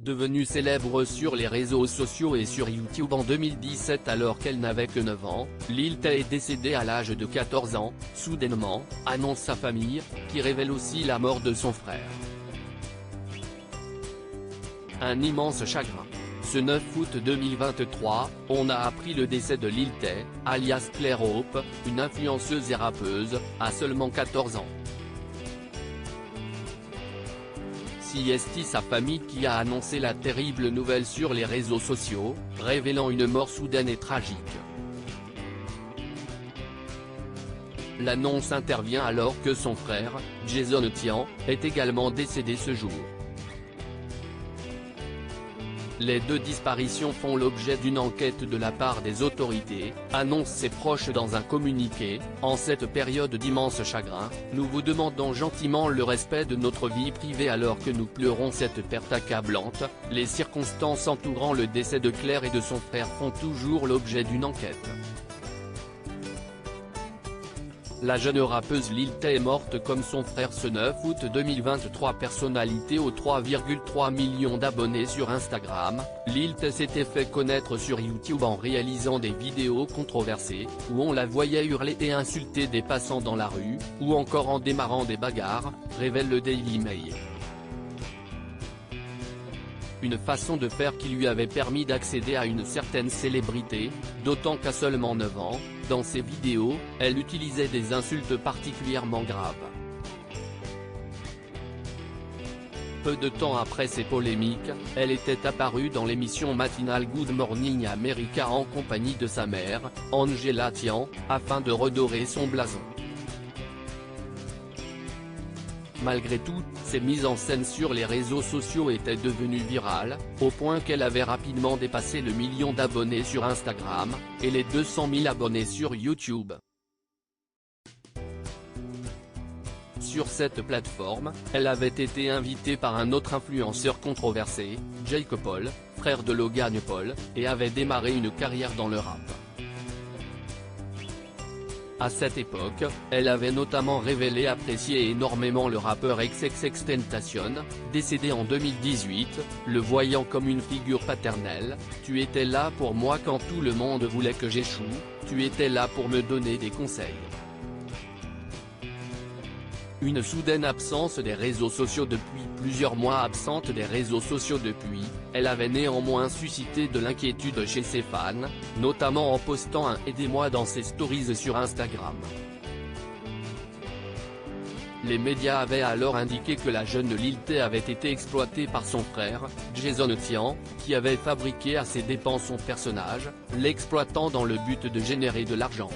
Devenue célèbre sur les réseaux sociaux et sur YouTube en 2017 alors qu'elle n'avait que 9 ans, Lil Tay est décédée à l'âge de 14 ans, soudainement, annonce sa famille, qui révèle aussi la mort de son frère. Un immense chagrin. Ce 9 août 2023, on a appris le décès de Lil Tay, alias Claire Hope, une influenceuse et rappeuse, à seulement 14 ans. C'est sa famille qui a annoncé la terrible nouvelle sur les réseaux sociaux, révélant une mort soudaine et tragique. L'annonce intervient alors que son frère, Jason Tian, est également décédé ce jour. Les deux disparitions font l'objet d'une enquête de la part des autorités, annoncent ses proches dans un communiqué. En cette période d'immense chagrin, nous vous demandons gentiment le respect de notre vie privée alors que nous pleurons cette perte accablante. Les circonstances entourant le décès de Claire et de son frère font toujours l'objet d'une enquête. La jeune rappeuse Lil Tay est morte comme son frère ce 9 août 2023. Personnalité aux 3,3 millions d'abonnés sur Instagram, Lil Tay s'était fait connaître sur YouTube en réalisant des vidéos controversées, où on la voyait hurler et insulter des passants dans la rue, ou encore en démarrant des bagarres, révèle le Daily Mail. Une façon de faire qui lui avait permis d'accéder à une certaine célébrité, d'autant qu'à seulement 9 ans, dans ses vidéos, elle utilisait des insultes particulièrement graves. Peu de temps après ces polémiques, elle était apparue dans l'émission matinale Good Morning America en compagnie de sa mère, Angela Tian, afin de redorer son blason. Malgré tout, ses mises en scène sur les réseaux sociaux étaient devenues virales, au point qu'elle avait rapidement dépassé le million d'abonnés sur Instagram, et les 200 000 abonnés sur YouTube. Sur cette plateforme, elle avait été invitée par un autre influenceur controversé, Jake Paul, frère de Logan Paul, et avait démarré une carrière dans le rap. À cette époque, elle avait notamment révélé apprécier énormément le rappeur XXXTentacion, décédé en 2018, le voyant comme une figure paternelle. « Tu étais là pour moi quand tout le monde voulait que j'échoue, tu étais là pour me donner des conseils. » Une soudaine absence des réseaux sociaux depuis plusieurs mois. Absente des réseaux sociaux depuis, elle avait néanmoins suscité de l'inquiétude chez ses fans, notamment en postant un « aidez-moi » dans ses stories sur Instagram. Les médias avaient alors indiqué que la jeune Lil Tay avait été exploitée par son frère, Jason Tian, qui avait fabriqué à ses dépens son personnage, l'exploitant dans le but de générer de l'argent.